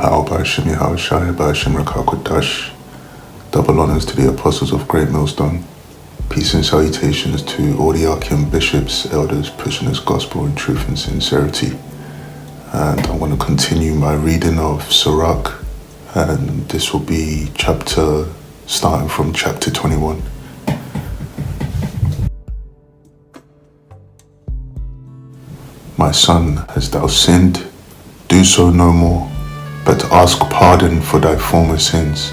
Hal Bashim Yahal Shai Bashim Rakakwadash. Double honors to the apostles of Great Millstone. Peace and salutations to all the archon bishops, elders, pushing this gospel in truth and sincerity. And I'm going to continue my reading of Sirach, and this will be starting from chapter 21. My son, hast thou sinned? Do so no more, but ask pardon for thy former sins.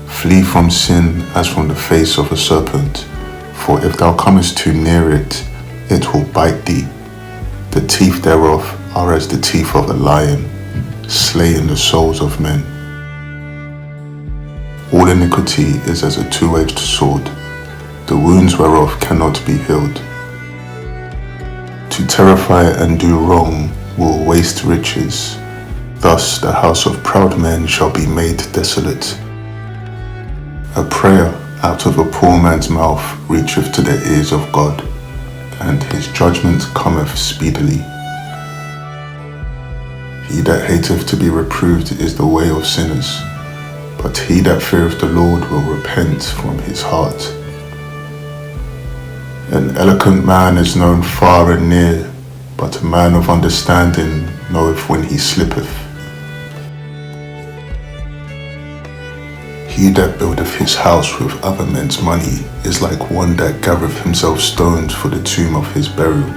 Flee from sin as from the face of a serpent, for if thou comest too near it, it will bite thee. The teeth thereof are as the teeth of a lion, slaying the souls of men. All iniquity is as a two-edged sword, the wounds whereof cannot be healed. To terrify and do wrong will waste riches. Thus the house of proud men shall be made desolate. A prayer out of a poor man's mouth reacheth to the ears of God, and his judgment cometh speedily. He that hateth to be reproved is the way of sinners, but he that feareth the Lord will repent from his heart. An eloquent man is known far and near, but a man of understanding knoweth when he slippeth. He that buildeth his house with other men's money is like one that gathereth himself stones for the tomb of his burial.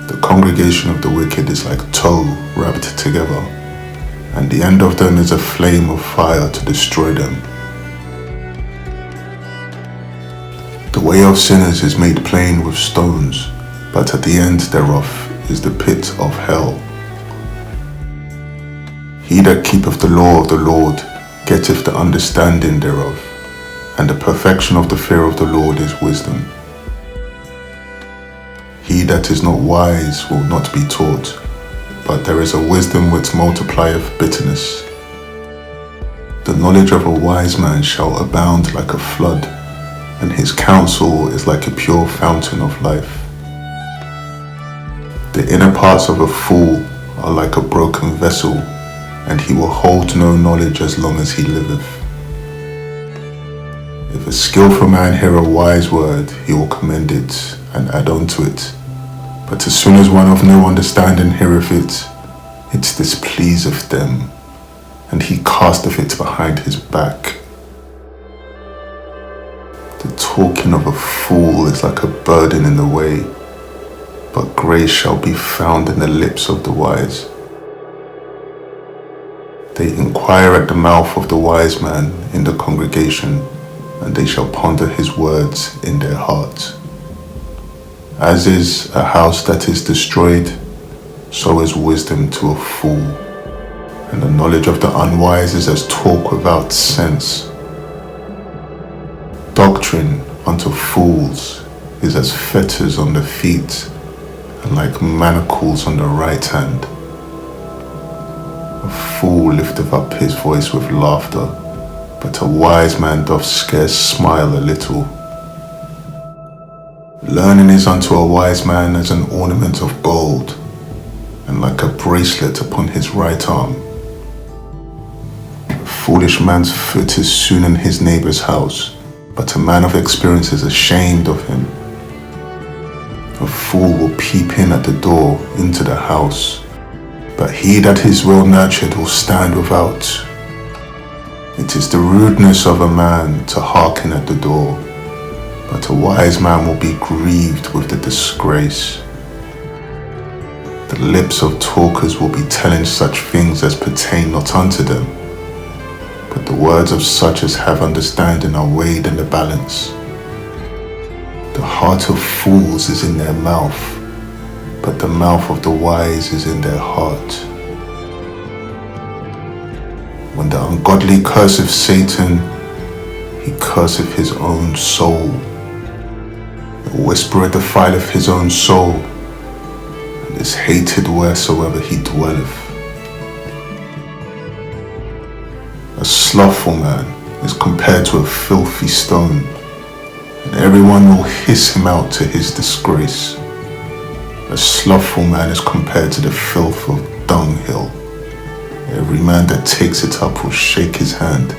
The congregation of the wicked is like tow wrapped together, and the end of them is a flame of fire to destroy them. The way of sinners is made plain with stones, but at the end thereof is the pit of hell. He that keepeth the law of the Lord getteth the understanding thereof, and the perfection of the fear of the Lord is wisdom. He that is not wise will not be taught, but there is a wisdom which multiplieth bitterness. The knowledge of a wise man shall abound like a flood, and his counsel is like a pure fountain of life. The inner parts of a fool are like a broken vessel, and he will hold no knowledge as long as he liveth. If a skillful man hear a wise word, he will commend it and add on to it. But as soon as one of no understanding heareth it, it displeaseth them, and he casteth it behind his back. The talking of a fool is like a burden in the way, but grace shall be found in the lips of the wise. They inquire at the mouth of the wise man in the congregation, and they shall ponder his words in their hearts. As is a house that is destroyed, so is wisdom to a fool, and the knowledge of the unwise is as talk without sense. Doctrine unto fools is as fetters on the feet, and like manacles on the right hand. A fool lifteth up his voice with laughter, but a wise man doth scarce smile a little. Learning is unto a wise man as an ornament of gold, and like a bracelet upon his right arm. A foolish man's foot is soon in his neighbor's house, but a man of experience is ashamed of him. A fool will peep in at the door into the house, but he that is well nurtured will stand without. It is the rudeness of a man to hearken at the door, but a wise man will be grieved with the disgrace. The lips of talkers will be telling such things as pertain not unto them, but the words of such as have understanding are weighed in the balance. The heart of fools is in their mouth, but the mouth of the wise is in their heart. When the ungodly curseth Satan, he curseth his own soul. The whisperer defileth his own soul, and is hated wheresoever he dwelleth. A slothful man is compared to a filthy stone, and everyone will hiss him out to his disgrace. A slothful man is compared to the filth of every man that takes it up will shake his hand.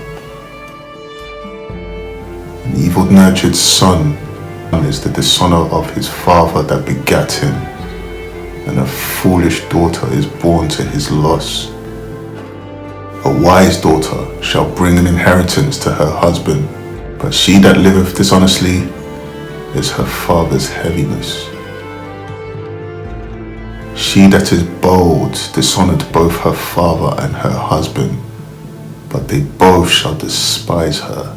An evil-nurtured son is the dishonor of his father that begat him, and a foolish daughter is born to his loss. A wise daughter shall bring an inheritance to her husband, but she that liveth dishonestly is her father's heaviness. She that is bold dishonored both her father and her husband, but they both shall despise her.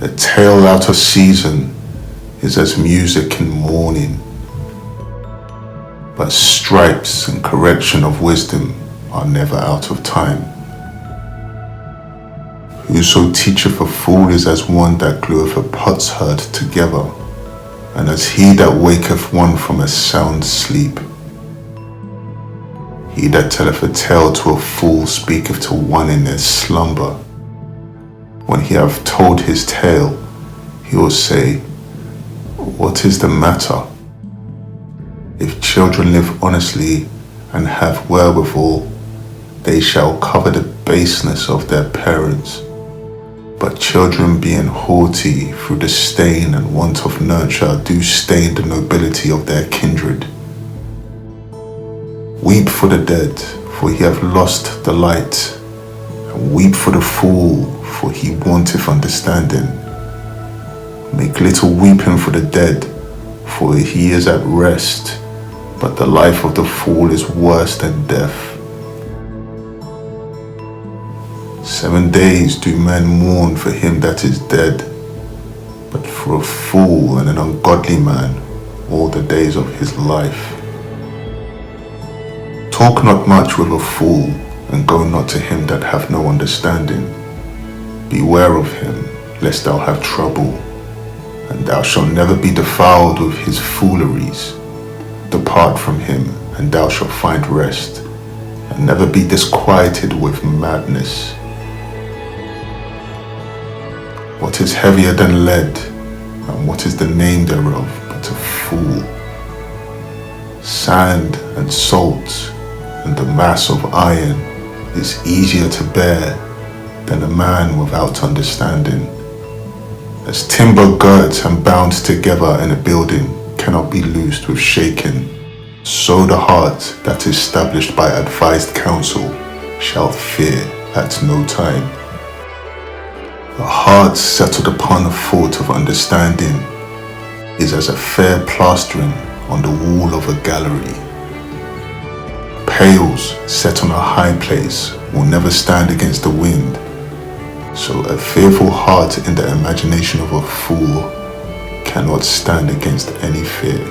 A tale out of season is as music in mourning, but stripes and correction of wisdom are never out of time. Whoso teacheth a fool is as one that glueth a potsherd together, and as he that waketh one from a sound sleep. He that telleth a tale to a fool speaketh to one in their slumber. When he hath told his tale, he will say, What is the matter? If children live honestly and have wherewithal, they shall cover the baseness of their parents. But children being haughty through disdain and want of nurture do stain the nobility of their kindred. Weep for the dead, for he hath lost the light, and weep for the fool, for he wanteth understanding. Make little weeping for the dead, for he is at rest, but the life of the fool is worse than death. 7 days do men mourn for him that is dead, but for a fool and an ungodly man all the days of his life. Talk not much with a fool, and go not to him that hath no understanding. Beware of him, lest thou have trouble, and thou shalt never be defiled with his fooleries. Depart from him, and thou shalt find rest, and never be disquieted with madness. What is heavier than lead, and what is the name thereof but a fool? Sand and salt and the mass of iron is easier to bear than a man without understanding. As timber girt and bound together in a building cannot be loosed with shaking, so the heart that is established by advised counsel shall fear at no time. A heart settled upon a thought of understanding is as a fair plastering on the wall of a gallery. Pails set on a high place will never stand against the wind, so a fearful heart in the imagination of a fool cannot stand against any fear.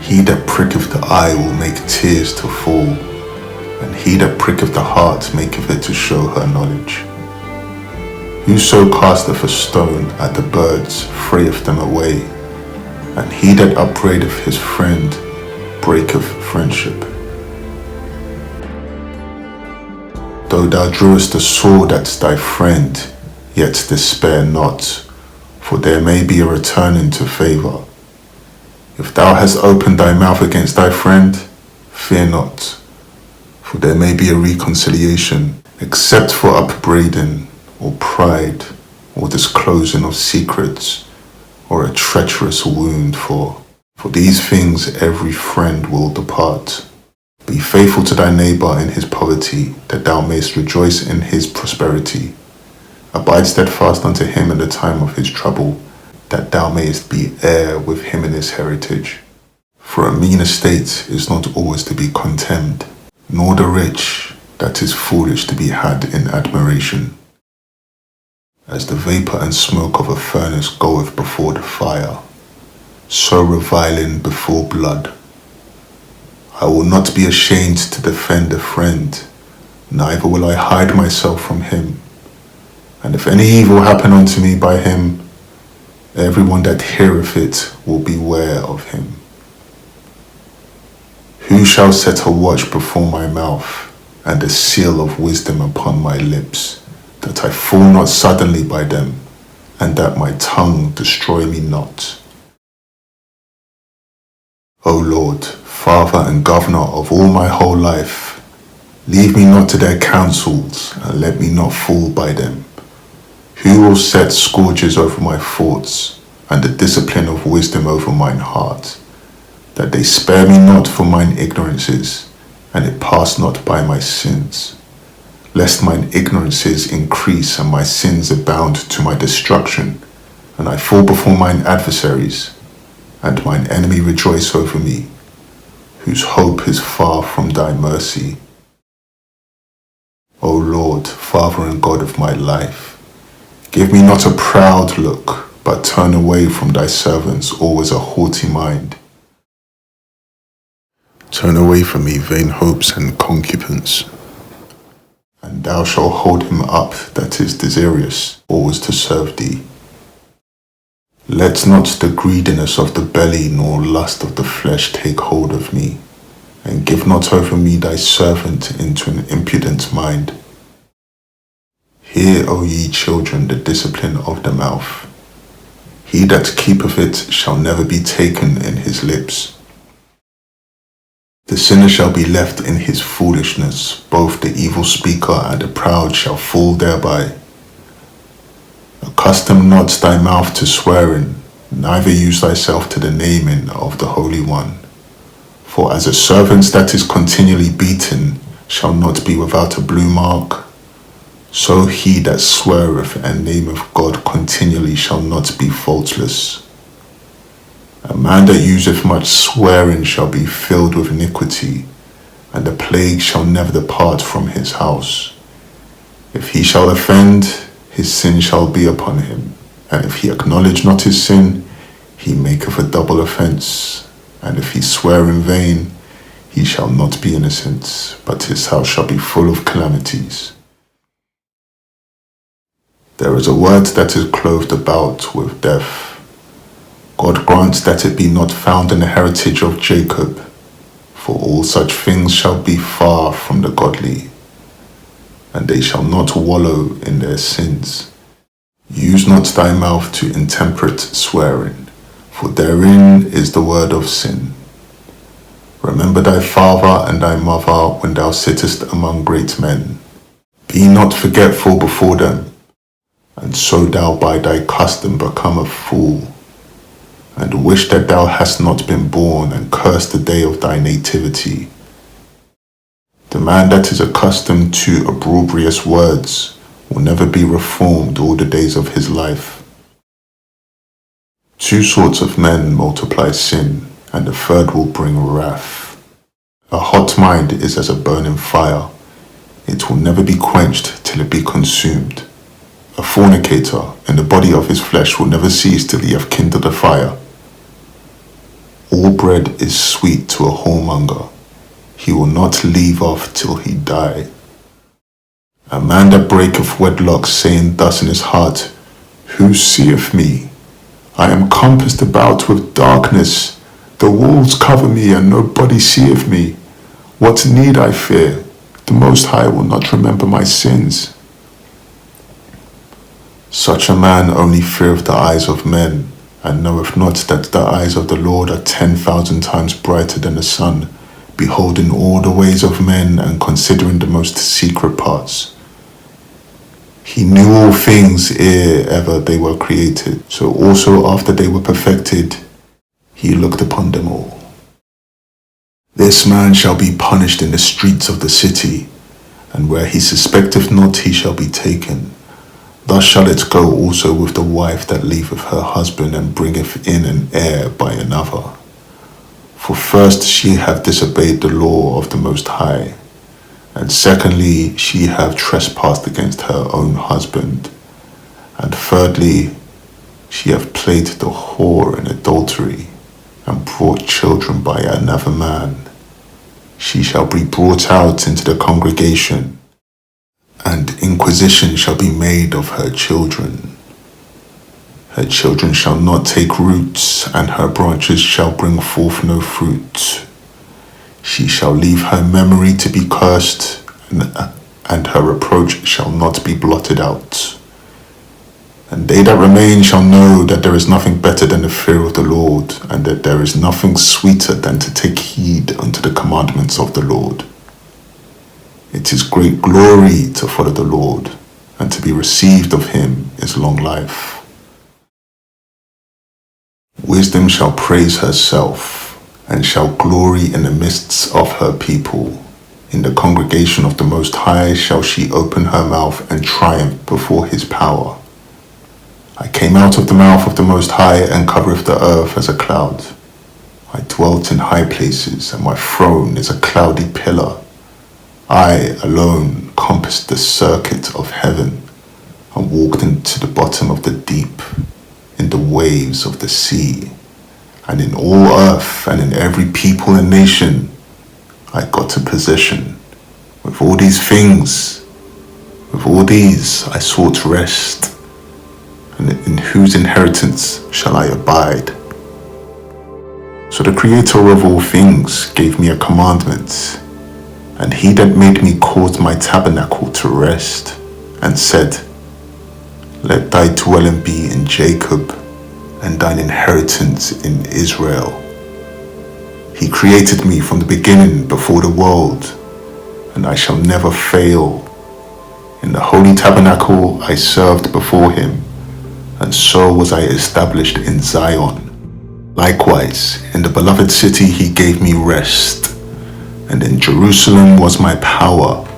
He that pricketh the eye will make tears to fall, and he that pricketh the heart maketh it to show her knowledge. Whoso casteth a stone at the birds frayeth them away, and he that upbraideth his friend breaketh friendship. Though thou drawest the sword at thy friend, yet despair not, for there may be a returning to favour. If thou hast opened thy mouth against thy friend, fear not, for there may be a reconciliation, except for upbraiding, or pride, or disclosing of secrets, or a treacherous wound, for these things every friend will depart. Be faithful to thy neighbour in his poverty, that thou mayst rejoice in his prosperity. Abide steadfast unto him in the time of his trouble, that thou mayest be heir with him in his heritage. For a mean estate is not always to be contemned, nor the rich that is foolish to be had in admiration. As the vapour and smoke of a furnace goeth before the fire, so reviling before blood. I will not be ashamed to defend a friend, neither will I hide myself from him. And if any evil happen unto me by him, everyone that heareth it will beware of him. Who shall set a watch before my mouth, and a seal of wisdom upon my lips, that I fall not suddenly by them, and that my tongue destroy me not? O Lord, Father and Governor of all my whole life, Leave me not to their counsels, and let me not fall by them. Who will set scourges over my thoughts, and the discipline of wisdom over mine heart, that they spare me not for mine ignorances, and it pass not by my sins, lest mine ignorances increase and my sins abound to my destruction, and I fall before mine adversaries, and mine enemy rejoice over me, whose hope is far from thy mercy. O Lord, Father and God of my life, give me not a proud look, but turn away from thy servants always a haughty mind. Turn away from me vain hopes and concubines, and thou shalt hold him up that is desirous always to serve thee. Let not the greediness of the belly nor lust of the flesh take hold of me, and give not over me thy servant into an impudent mind. Hear, O ye children, the discipline of the mouth. He that keepeth it shall never be taken in his lips. The sinner shall be left in his foolishness, both the evil speaker and the proud shall fall thereby. Accustom not thy mouth to swearing, neither use thyself to the naming of the Holy One. For as a servant that is continually beaten shall not be without a blue mark, so he that sweareth and nameth God continually shall not be faultless. A man that useth much swearing shall be filled with iniquity, and the plague shall never depart from his house. If he shall offend, his sin shall be upon him, and if he acknowledge not his sin, he maketh a double offence. And if he swear in vain, he shall not be innocent, but his house shall be full of calamities. There is a word that is clothed about with death. God grants that it be not found in the heritage of Jacob, for all such things shall be far from the godly, and they shall not wallow in their sins. Use not thy mouth to intemperate swearing, for therein is the word of sin. Remember thy father and thy mother when thou sittest among great men. Be not forgetful before them, and so thou by thy custom become a fool, and wish that thou hadst not been born, and curse the day of thy nativity. The man that is accustomed to opprobrious words will never be reformed all the days of his life. Two sorts of men multiply sin, and the third will bring wrath. A hot mind is as a burning fire. It will never be quenched till it be consumed. A fornicator in the body of his flesh will never cease till he have kindled a fire. All bread is sweet to a whoremonger. He will not leave off till he die. A man that breaketh wedlock, saying thus in his heart, Who seeth me? I am compassed about with darkness. The walls cover me, and nobody seeth me. What need I fear? The Most High will not remember my sins. Such a man only feareth the eyes of men, and knoweth not that the eyes of the Lord are 10,000 times brighter than the sun, beholding all the ways of men, and considering the most secret parts. He knew all things ere ever they were created, so also after they were perfected, he looked upon them all. This man shall be punished in the streets of the city, and where he suspecteth not he shall be taken. Thus shall it go also with the wife that leaveth her husband, and bringeth in an heir by another. For first she hath disobeyed the law of the Most High, and secondly, she hath trespassed against her own husband, and thirdly, she hath played the whore in adultery, and brought children by another man. She shall be brought out into the congregation, and inquisition shall be made of her children. Her children shall not take roots, and her branches shall bring forth no fruit. She shall leave her memory to be cursed, and her reproach shall not be blotted out. And they that remain shall know that there is nothing better than the fear of the Lord, and that there is nothing sweeter than to take heed unto the commandments of the Lord. It is great glory to follow the Lord, and to be received of him is long life. Wisdom shall praise herself, and shall glory in the midst of her people. In the congregation of the Most High shall she open her mouth and triumph before his power. I came out of the mouth of the Most High, and covereth the earth as a cloud. I dwelt in high places, and my throne is a cloudy pillar. I alone compassed the circuit of heaven, and walked into the bottom of the deep, in the waves of the sea, and in all earth, and in every people and nation, I got a possession. With all these things, with all these I sought rest, and in whose inheritance shall I abide? So the Creator of all things gave me a commandment, and he that made me caused my tabernacle to rest, and said, Let thy dwelling be in Jacob, and thine inheritance in Israel. He created me from the beginning before the world, and I shall never fail. In the holy tabernacle I served before him, and so was I established in Zion. Likewise, in the beloved city he gave me rest, and in Jerusalem was my power,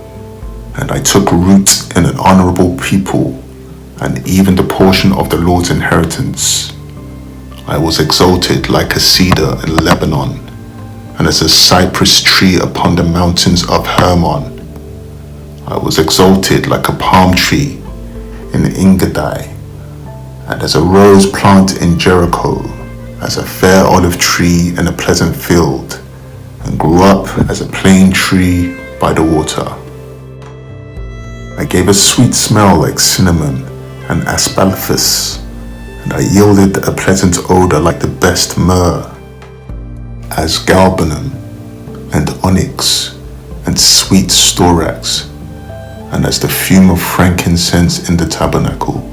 and I took root in an honorable people, and even the portion of the Lord's inheritance. I was exalted like a cedar in Lebanon, and as a cypress tree upon the mountains of Hermon. I was exalted like a palm tree in Engedi, and as a rose plant in Jericho, as a fair olive tree in a pleasant field, and grew up as a plane tree by the water. I gave a sweet smell like cinnamon and aspalathus, and I yielded a pleasant odor like the best myrrh, as galbanum and onyx and sweet storax, and as the fume of frankincense in the tabernacle.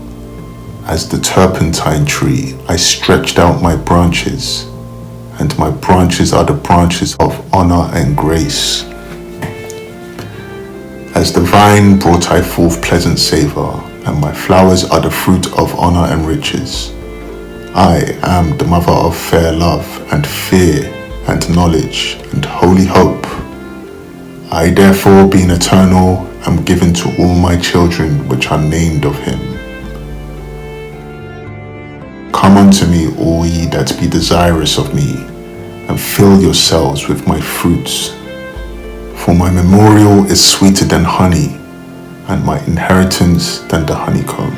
As the turpentine tree, I stretched out my branches, and my branches are the branches of honor and grace. As the vine brought I forth pleasant savor, and my flowers are the fruit of honor and riches. I am the mother of fair love, and fear, and knowledge, and holy hope. I therefore, being eternal, am given to all my children which are named of him. Come unto me, all ye that be desirous of me, and fill yourselves with my fruits. For my memorial is sweeter than honey, and my inheritance than the honeycomb.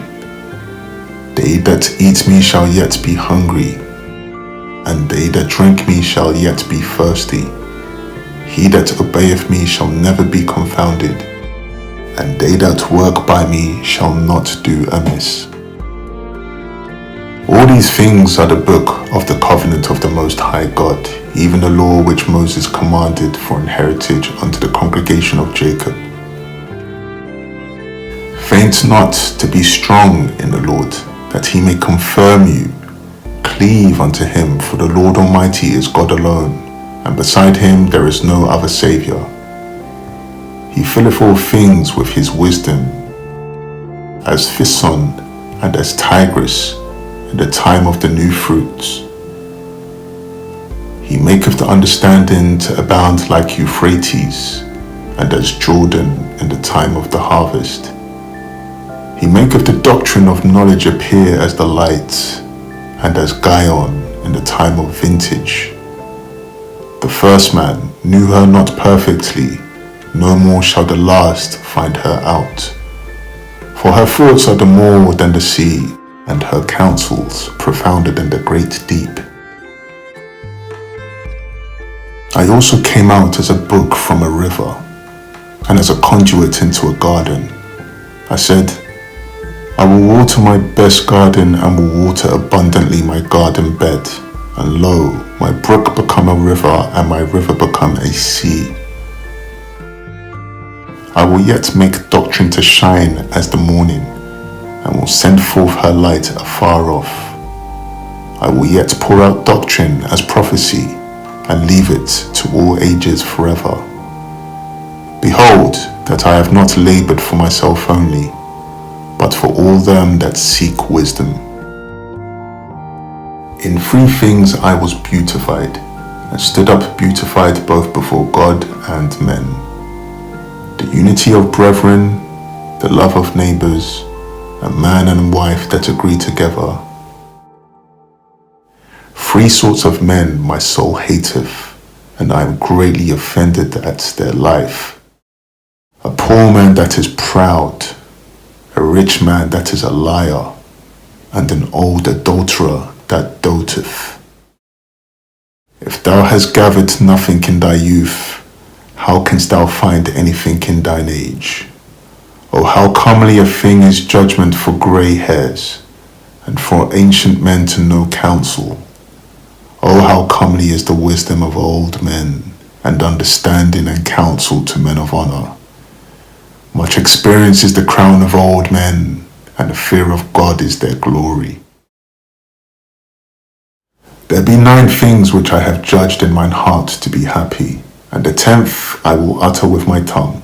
They that eat me shall yet be hungry, and they that drink me shall yet be thirsty. He that obeyeth me shall never be confounded, and they that work by me shall not do amiss. All these things are the book of the covenant of the Most High God, even the law which Moses commanded for an heritage unto the congregation of Jacob. Faint not to be strong in the Lord, that he may confirm you. Cleave unto him, for the Lord Almighty is God alone, and beside him there is no other Saviour. He filleth all things with his wisdom, as Phison and as Tigris in the time of the new fruits. He maketh the understanding to abound like Euphrates, and as Jordan in the time of the harvest. He maketh the doctrine of knowledge appear as the light, and as Gion in the time of vintage. The first man knew her not perfectly, no more shall the last find her out. For her thoughts are the more than the sea, and her counsels profounder than the great deep. I also came out as a brook from a river, and as a conduit into a garden. I said, I will water my best garden, and will water abundantly my garden bed. And lo, my brook become a river, and my river become a sea. I will yet make doctrine to shine as the morning, and will send forth her light afar off. I will yet pour out doctrine as prophecy, and leave it to all ages forever. Behold, that I have not labored for myself only, but for all them that seek wisdom. In 3 things I was beautified, and stood up beautified both before God and men: the unity of brethren, the love of neighbors, a man and wife that agree together. 3 sorts of men my soul hateth, and I am greatly offended at their life: a poor man that is proud, a rich man that is a liar, and an old adulterer that doteth. If thou hast gathered nothing in thy youth, how canst thou find anything in thine age? O how comely a thing is judgment for grey hairs, and for ancient men to know counsel. O how comely is the wisdom of old men, and understanding and counsel to men of honour. Much experience is the crown of old men, and the fear of God is their glory. There be 9 things which I have judged in mine heart to be happy, and the 10th I will utter with my tongue.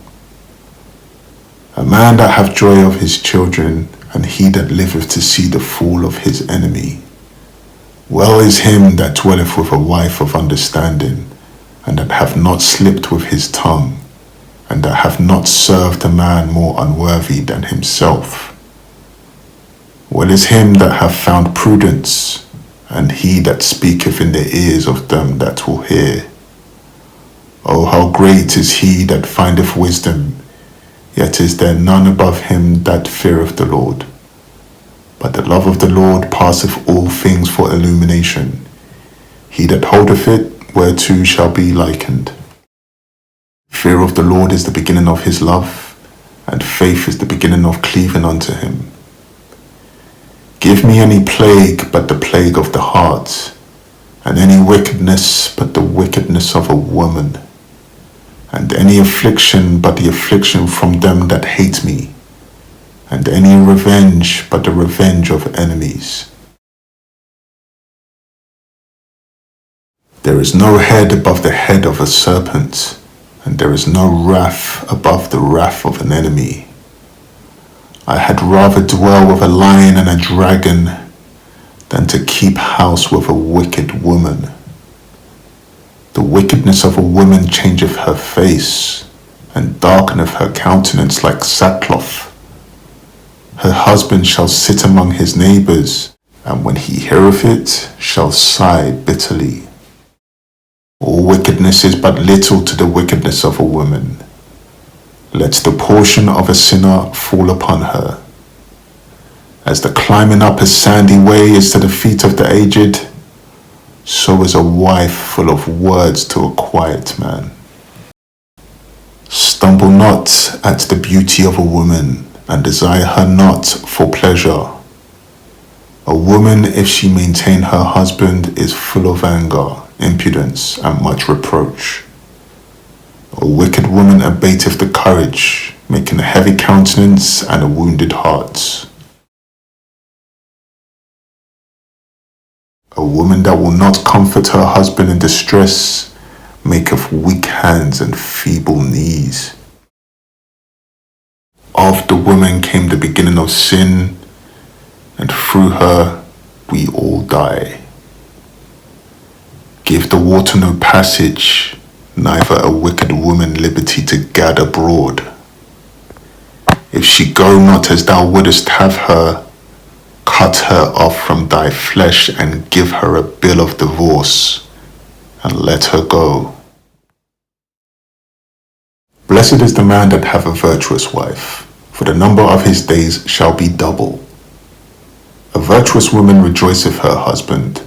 A man that hath joy of his children, and he that liveth to see the fall of his enemy. Well is him that dwelleth with a wife of understanding, and that hath not slipped with his tongue, and that hath not served a man more unworthy than himself. Well is him that hath found prudence, and he that speaketh in the ears of them that will hear. O how great is he that findeth wisdom, yet is there none above him that feareth the Lord. But the love of the Lord passeth all things for illumination. He that holdeth it whereto shall be likened. Fear of the Lord is the beginning of his love, and faith is the beginning of cleaving unto him. Give me any plague but the plague of the heart, and any wickedness but the wickedness of a woman, and any affliction but the affliction from them that hate me, and any revenge but the revenge of enemies. There is no head above the head of a serpent, and there is no wrath above the wrath of an enemy. I had rather dwell with a lion and a dragon than to keep house with a wicked woman. The wickedness of a woman changeth her face, and darkeneth her countenance like sackcloth. Her husband shall sit among his neighbours, and when he heareth it, shall sigh bitterly. All wickedness is but little to the wickedness of a woman. Let the portion of a sinner fall upon her. As the climbing up a sandy way is to the feet of the aged, so is a wife full of words to a quiet man. Stumble not at the beauty of a woman, and desire her not for pleasure. A woman, if she maintain her husband, is full of anger, impudence, and much reproach. A wicked woman abateth the courage, making a heavy countenance and a wounded heart. A woman that will not comfort her husband in distress maketh weak hands and feeble knees. Of the woman came the beginning of sin, and through her we all die. Give the water no passage, neither a wicked woman liberty to gad abroad. If she go not as thou wouldest have her, cut her off from thy flesh and give her a bill of divorce, and let her go. Blessed is the man that hath a virtuous wife, for the number of his days shall be double. A virtuous woman rejoiceth her husband,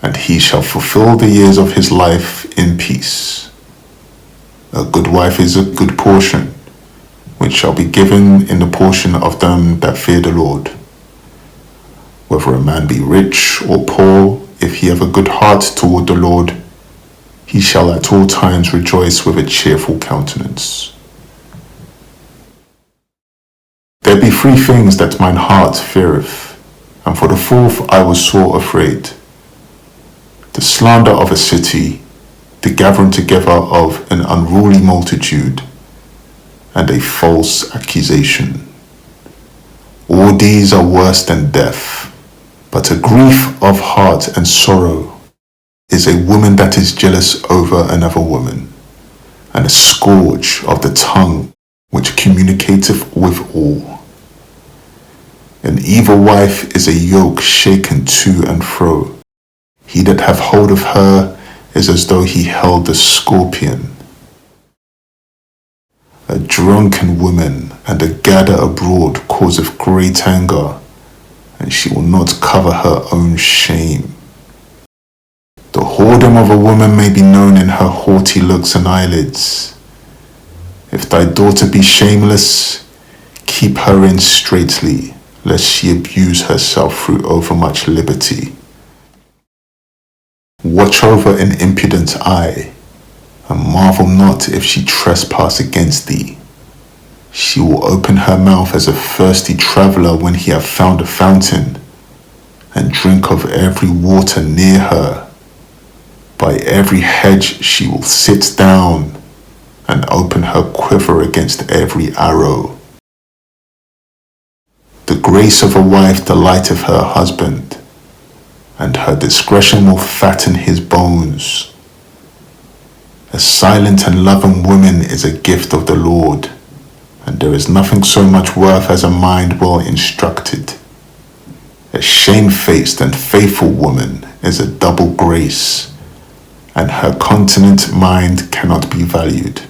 and he shall fulfill the years of his life in peace. A good wife is a good portion, which shall be given in the portion of them that fear the Lord. Whether a man be rich or poor, if he have a good heart toward the Lord, he shall at all times rejoice with a cheerful countenance. There be 3 things that mine heart feareth, and for the 4th I was sore afraid: the slander of a city, the gathering together of an unruly multitude, and a false accusation. All these are worse than death, but a grief of heart and sorrow is a woman that is jealous over another woman, and a scourge of the tongue which communicateth with all. An evil wife is a yoke shaken to and fro. He that hath hold of her is as though he held a scorpion. A drunken woman and a gadder abroad causeth great anger, and she will not cover her own shame. The whoredom of a woman may be known in her haughty looks and eyelids. If thy daughter be shameless, keep her in straitly, lest she abuse herself through overmuch liberty. Watch over an impudent eye, and marvel not if she trespass against thee. She will open her mouth as a thirsty traveller when he hath found a fountain, and drink of every water near her. By every hedge she will sit down, and open her quiver against every arrow. The grace of a wife delighteth her husband, and her discretion will fatten his bones. A silent and loving woman is a gift of the Lord, and there is nothing so much worth as a mind well instructed. A shamefaced and faithful woman is a double grace, and her continent mind cannot be valued.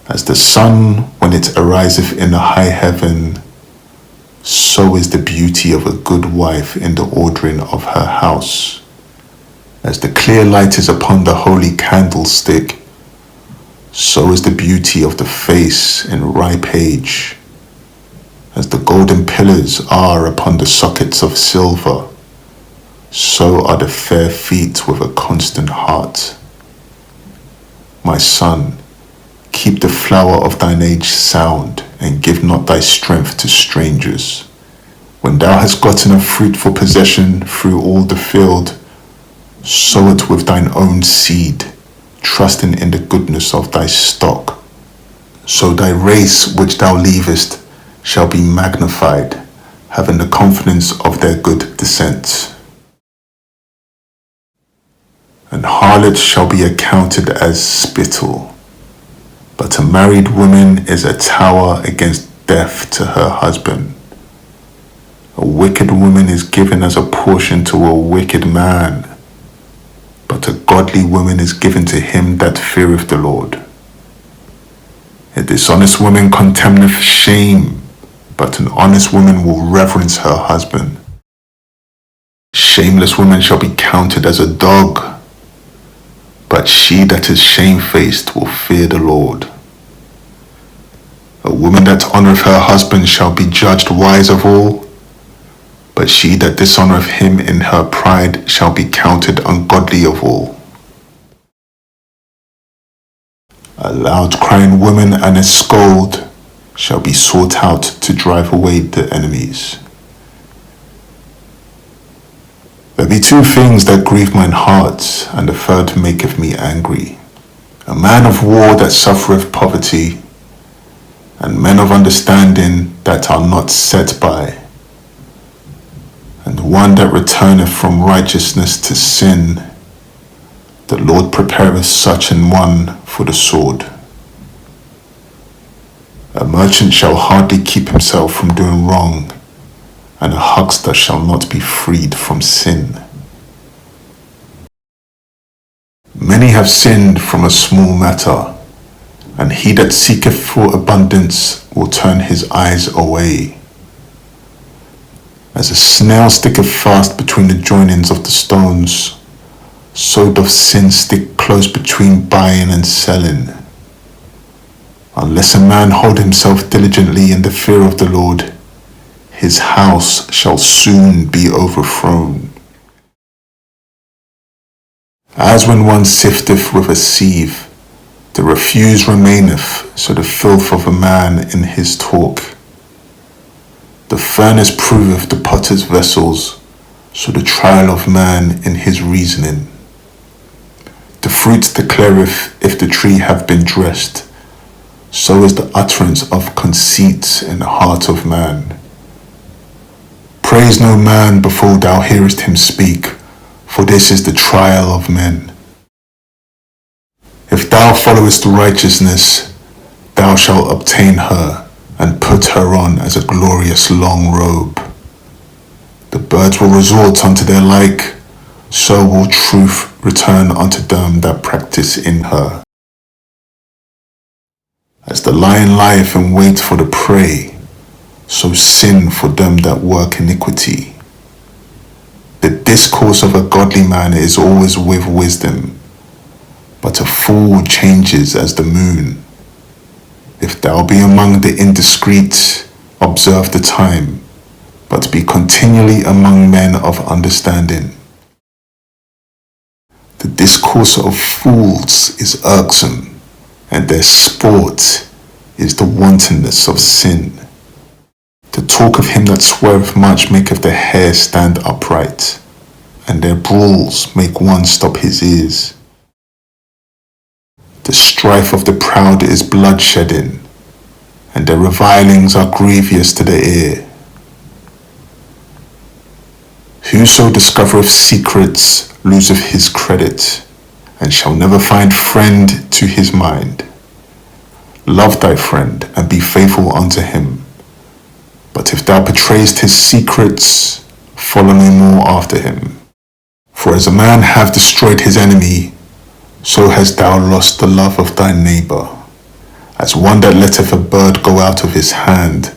As the sun when it ariseth in the high heaven, so is the beauty of a good wife in the ordering of her house. As the clear light is upon the holy candlestick, so is the beauty of the face in ripe age. As the golden pillars are upon the sockets of silver, so are the fair feet with a constant heart. My son, keep the flower of thine age sound, and give not thy strength to strangers. When thou hast gotten a fruitful possession through all the field, sow it with thine own seed, trusting in the goodness of thy stock. So thy race which thou leavest shall be magnified, having the confidence of their good descent. An harlot shall be accounted as spittle, but a married woman is a tower against death to her husband. A wicked woman is given as a portion to a wicked man, but a godly woman is given to him that feareth the Lord. A dishonest woman contemneth shame, but an honest woman will reverence her husband. Shameless woman shall be counted as a dog, but she that is shamefaced will fear the Lord. A woman that honoureth her husband shall be judged wise of all, but she that dishonoureth him in her pride shall be counted ungodly of all. A loud crying woman and a scold shall be sought out to drive away the enemies. There be two things that grieve mine heart, and the third maketh me angry. A man of war that suffereth poverty, and men of understanding that are not set by, and one that returneth from righteousness to sin. The Lord prepareth such an one for the sword. A merchant shall hardly keep himself from doing wrong, and a huckster shall not be freed from sin. Many have sinned from a small matter, and he that seeketh for abundance will turn his eyes away. As a snail sticketh fast between the joinings of the stones, so doth sin stick close between buying and selling. Unless a man hold himself diligently in the fear of the Lord, his house shall soon be overthrown. As when one sifteth with a sieve, the refuse remaineth, so the filth of a man in his talk. The furnace proveth the potter's vessels, so the trial of man in his reasoning. The fruit declareth if the tree have been dressed, so is the utterance of conceit in the heart of man. Praise no man before thou hearest him speak, for this is the trial of men. If thou followest righteousness, thou shalt obtain her, and put her on as a glorious long robe. The birds will resort unto their like, so will truth return unto them that practice in her. As the lion lieth in wait for the prey, so sin for them that work iniquity. The discourse of a godly man is always with wisdom, but a fool changes as the moon. If thou be among the indiscreet, observe the time, but be continually among men of understanding. The discourse of fools is irksome, and their sport is the wantonness of sin. The talk of him that sweareth much maketh the hair stand upright, and their brawls make one stop his ears. The strife of the proud is bloodshedding, and their revilings are grievous to the ear. Whoso discovereth secrets loseth his credit, and shall never find friend to his mind. Love thy friend, and be faithful unto him. But if thou betrayest his secrets, follow no more after him. For as a man hath destroyed his enemy, so hast thou lost the love of thy neighbour. As one that letteth a bird go out of his hand,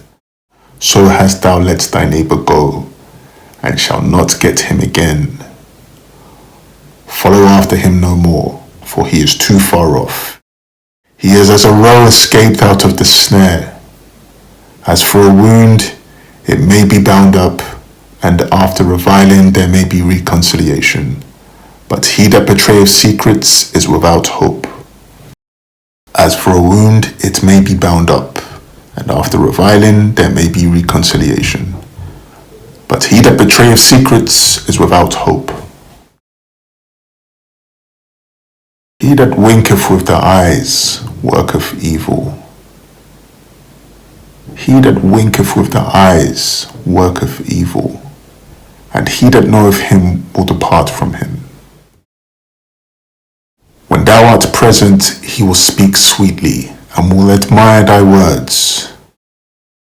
so hast thou let thy neighbour go, and shalt not get him again. Follow after him no more, for he is too far off. He is as a roe escaped out of the snare. As for a wound, it may be bound up, and after reviling there may be reconciliation. But he that betrayeth secrets is without hope. As for a wound, it may be bound up, and after reviling there may be reconciliation. But he that betrayeth secrets is without hope. He that winketh with the eyes worketh evil. He that winketh with the eyes worketh evil, and he that knoweth him will depart from him. When thou art present, he will speak sweetly, and will admire thy words.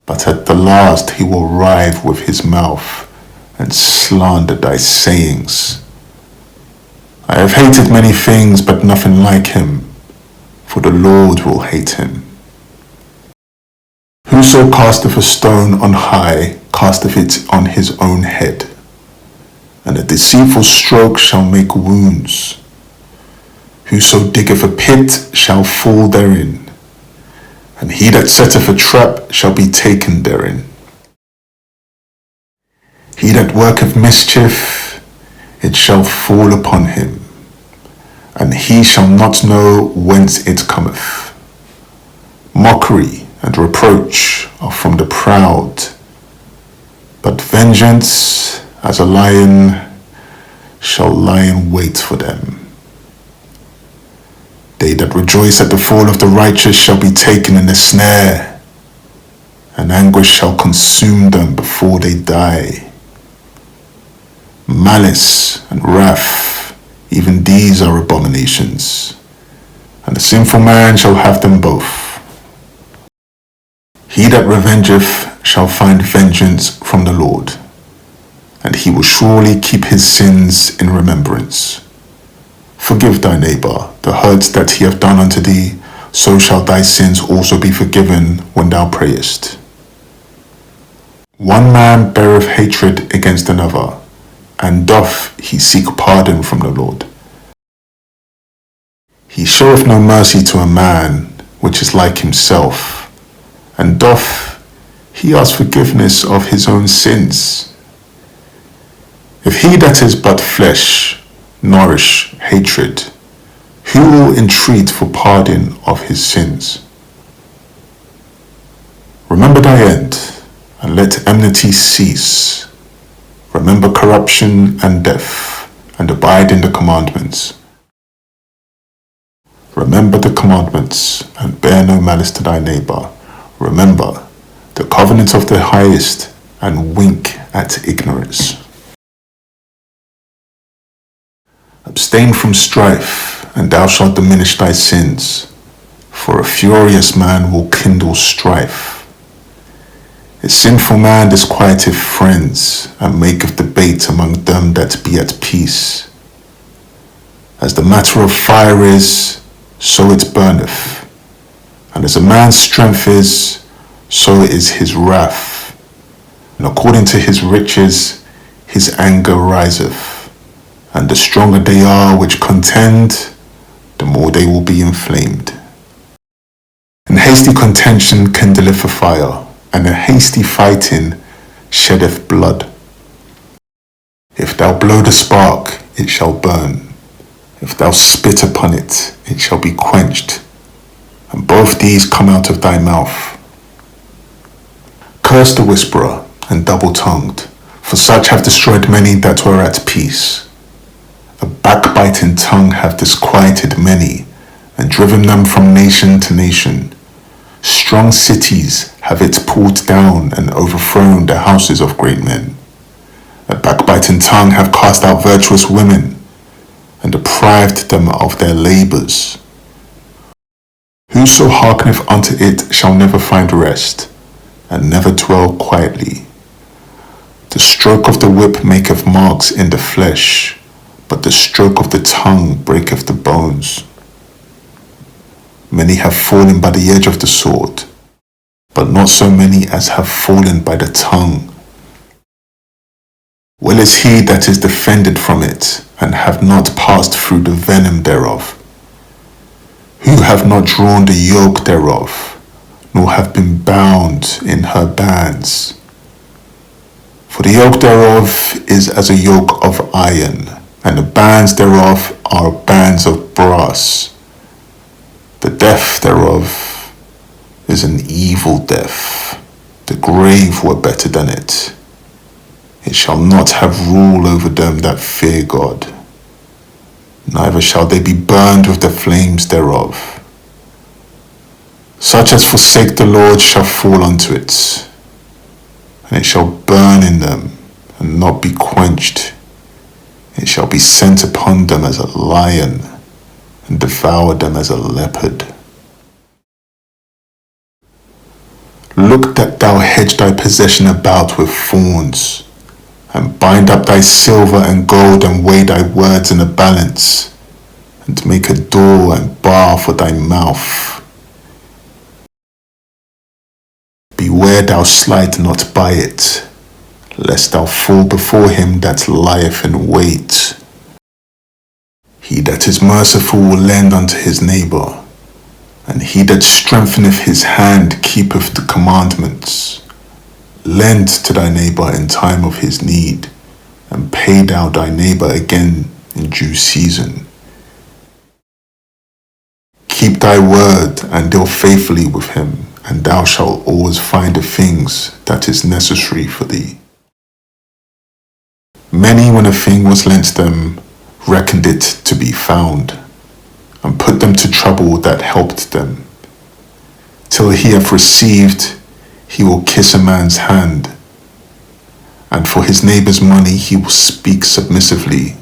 But at the last he will writhe with his mouth, and slander thy sayings. I have hated many things, but nothing like him, for the Lord will hate him. Whoso casteth a stone on high, casteth it on his own head, and a deceitful stroke shall make wounds. Whoso diggeth a pit shall fall therein, and he that setteth a trap shall be taken therein. He that worketh mischief, it shall fall upon him, and he shall not know whence it cometh. Mockery and reproach are from the proud, but vengeance as a lion shall lie in wait for them. They that rejoice at the fall of the righteous shall be taken in a snare, and anguish shall consume them before they die. Malice and wrath, even these are abominations, and the sinful man shall have them both. He that revengeth shall find vengeance from the Lord, and he will surely keep his sins in remembrance. Forgive thy neighbour the hurts that he hath done unto thee, so shall thy sins also be forgiven when thou prayest. One man beareth hatred against another, and doth he seek pardon from the Lord. He showeth no mercy to a man which is like himself, and doth he ask forgiveness of his own sins. If he that is but flesh nourish hatred, who will entreat for pardon of his sins? Remember thy end, and let enmity cease. Remember corruption and death, and abide in the commandments. Remember the commandments, and bear bear no malice to thy neighbor. Remember the covenant of the highest, and wink at ignorance. Abstain from strife, and thou shalt diminish thy sins, for a furious man will kindle strife. A sinful man disquieteth friends, and maketh debate among them that be at peace. As the matter of fire is, so it burneth, and as a man's strength is, so is his wrath. And according to his riches, his anger riseth. And the stronger they are which contend, the more they will be inflamed. And hasty contention kindleth a fire, and a hasty fighting sheddeth blood. If thou blow the spark, it shall burn. If thou spit upon it, it shall be quenched. And both these come out of thy mouth. Curse the whisperer and double-tongued, for such have destroyed many that were at peace. A backbiting tongue hath disquieted many, and driven them from nation to nation. Strong cities have it pulled down, and overthrown the houses of great men. A backbiting tongue hath cast out virtuous women, and deprived them of their labours. Whoso hearkeneth unto it shall never find rest, and never dwell quietly. The stroke of the whip maketh marks in the flesh, but the stroke of the tongue breaketh the bones. Many have fallen by the edge of the sword, but not so many as have fallen by the tongue. Well is he that is defended from it, and have not passed through the venom thereof. Who have not drawn the yoke thereof, nor have been bound in her bands. For the yoke thereof is as a yoke of iron, and the bands thereof are bands of brass. The death thereof is an evil death. The grave were better than it. It shall not have rule over them that fear God, neither shall they be burned with the flames thereof. Such as forsake the Lord shall fall unto it, and it shall burn in them, and not be quenched. It shall be sent upon them as a lion, and devour them as a leopard. Look that thou hedge thy possession about with thorns, and bind up thy silver and gold, and weigh thy words in a balance, and make a door and bar for thy mouth. Beware thou slide not by it, lest thou fall before him that lieth in wait. He that is merciful will lend unto his neighbor, and he that strengtheneth his hand keepeth the commandments. Lend to thy neighbor in time of his need, and pay thou thy neighbor again in due season. Keep thy word and deal faithfully with him, and thou shalt always find the things that is necessary for thee. Many, when a thing was lent them, reckoned it to be found, and put them to trouble that helped them. Till he hath received, he will kiss a man's hand, and for his neighbour's money he will speak submissively.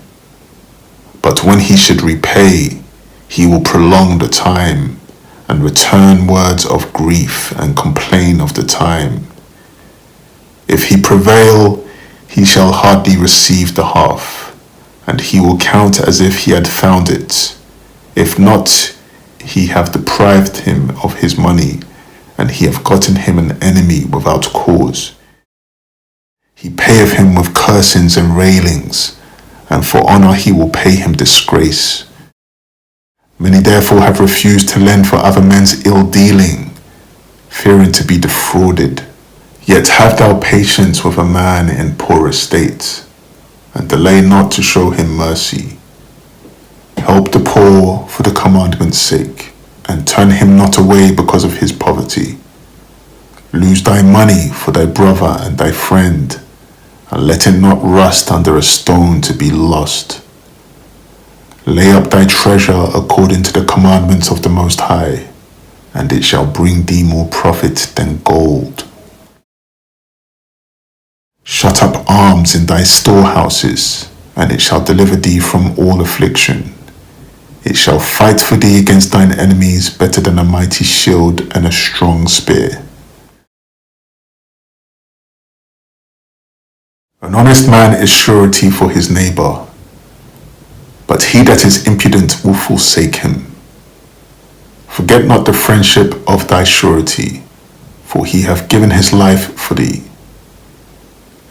But when he should repay, he will prolong the time, and return words of grief, and complain of the time. If he prevail, he shall hardly receive the half, and he will count as if he had found it. If not, he have deprived him of his money, and he have gotten him an enemy without cause. He payeth him with cursings and railings, and for honour he will pay him disgrace. Many therefore have refused to lend for other men's ill-dealing, fearing to be defrauded. Yet have thou patience with a man in poor estate, and delay not to show him mercy. Help the poor for the commandment's sake, and turn him not away because of his poverty. Lose thy money for thy brother and thy friend, and let it not rust under a stone to be lost. Lay up thy treasure according to the commandments of the Most High, and it shall bring thee more profit than gold. Shut up arms in thy storehouses, and it shall deliver thee from all affliction. It shall fight for thee against thine enemies better than a mighty shield and a strong spear. An honest man is surety for his neighbor, but he that is impudent will forsake him. Forget not the friendship of thy surety, for he hath given his life for thee.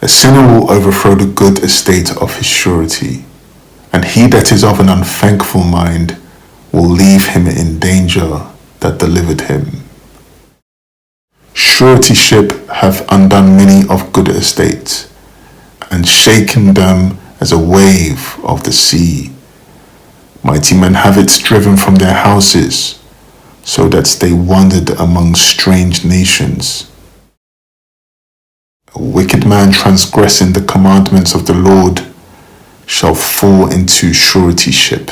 A sinner will overthrow the good estate of his surety, and he that is of an unthankful mind will leave him in danger that delivered him. Suretyship hath undone many of good estates, and shaken them as a wave of the sea. Mighty men have it driven from their houses, so that they wandered among strange nations. A wicked man transgressing the commandments of the Lord shall fall into suretyship,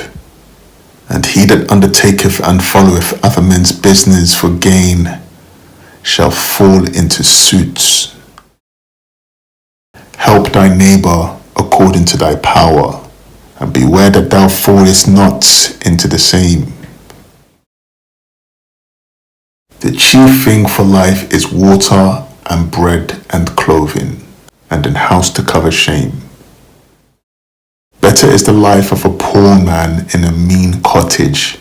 and he that undertaketh and followeth other men's business for gain shall fall into suits. Help thy neighbor according to thy power, and beware that thou fallest not into the same. The chief thing for life is water and bread and clothing, and an house to cover shame. Better is the life of a poor man in a mean cottage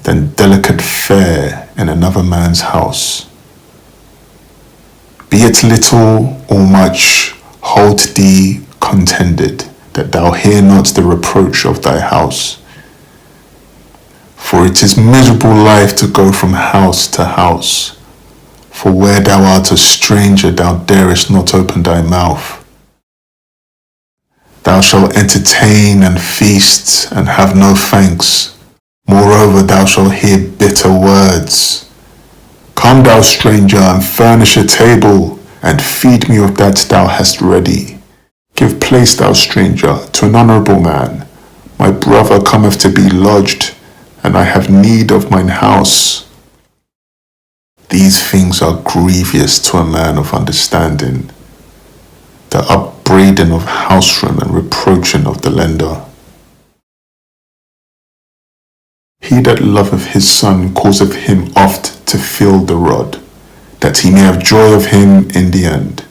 than delicate fare in another man's house. Be it little or much, hold thee contented, that thou hear not the reproach of thy house. For it is miserable life to go from house to house, for where thou art a stranger thou darest not open thy mouth. Thou shalt entertain and feast and have no thanks. Moreover, thou shalt hear bitter words. Come, thou stranger, and furnish a table, and feed me of that thou hast ready. Give place, thou stranger, to an honourable man. My brother cometh to be lodged, and I have need of mine house. These things are grievous to a man of understanding, the upbraiding of house rent and reproaching of the lender. He that loveth his son causeth him oft to feel the rod, that he may have joy of him in the end.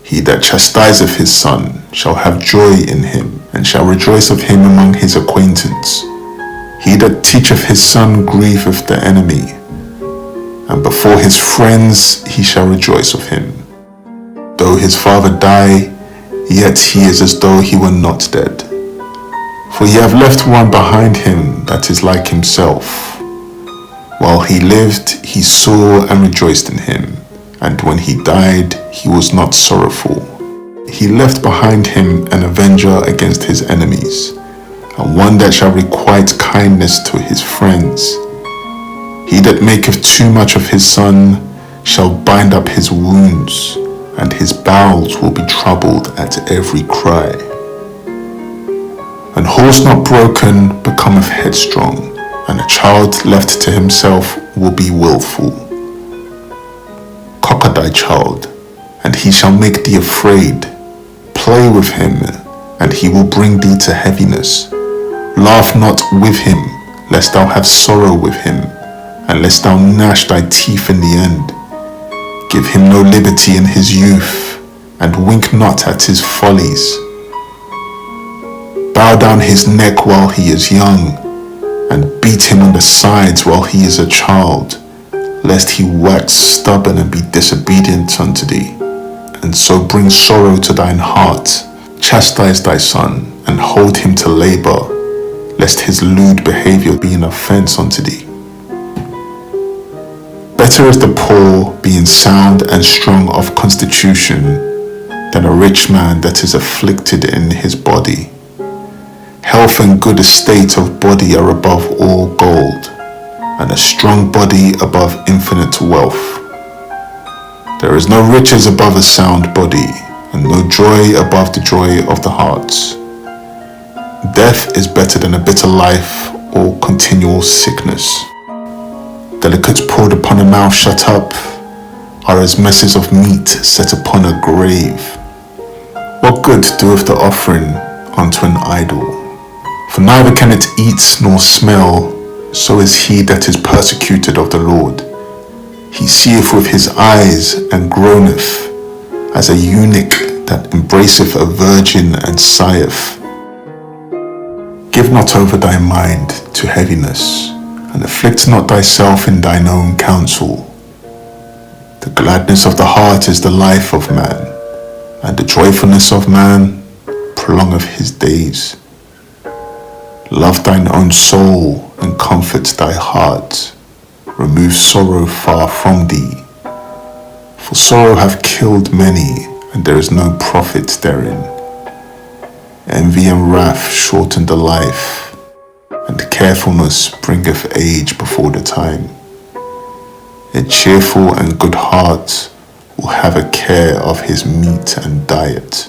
He that chastiseth his son shall have joy in him, and shall rejoice of him among his acquaintance. He that teacheth his son grieveth the enemy, and before his friends he shall rejoice of him. Though his father die, yet he is as though he were not dead. For he hath left one behind him that is like himself. While he lived, he saw and rejoiced in him, and when he died, he was not sorrowful. He left behind him an avenger against his enemies, and one that shall requite kindness to his friends. He that maketh too much of his son shall bind up his wounds, and his bowels will be troubled at every cry. An horse not broken becometh headstrong, and a child left to himself will be wilful. Cocker thy child, and he shall make thee afraid. Play with him, and he will bring thee to heaviness. Laugh not with him, lest thou have sorrow with him, and lest thou gnash thy teeth in the end. Give him no liberty in his youth, and wink not at his follies. Bow down his neck while he is young, and beat him on the sides while he is a child, lest he wax stubborn and be disobedient unto thee, and so bring sorrow to thine heart. Chastise thy son, and hold him to labour, lest his lewd behaviour be an offence unto thee. Better is the poor being sound and strong of constitution than a rich man that is afflicted in his body. Health and good estate of body are above all gold, and a strong body above infinite wealth. There is no riches above a sound body, and no joy above the joy of the heart. Death is better than a bitter life or continual sickness. Delicates poured upon a mouth shut up are as messes of meat set upon a grave. What good doeth the offering unto an idol? For neither can it eat nor smell, so is he that is persecuted of the Lord. He seeth with his eyes and groaneth, as a eunuch that embraceth a virgin and sigheth. Give not over thy mind to heaviness, and afflict not thyself in thine own counsel. The gladness of the heart is the life of man, and the joyfulness of man prolongeth his days. Love thine own soul and comfort thy heart. Remove sorrow far from thee. For sorrow hath killed many, and there is no profit therein. Envy and wrath shorten the life, and carefulness bringeth age before the time. A cheerful and good heart will have a care of his meat and diet.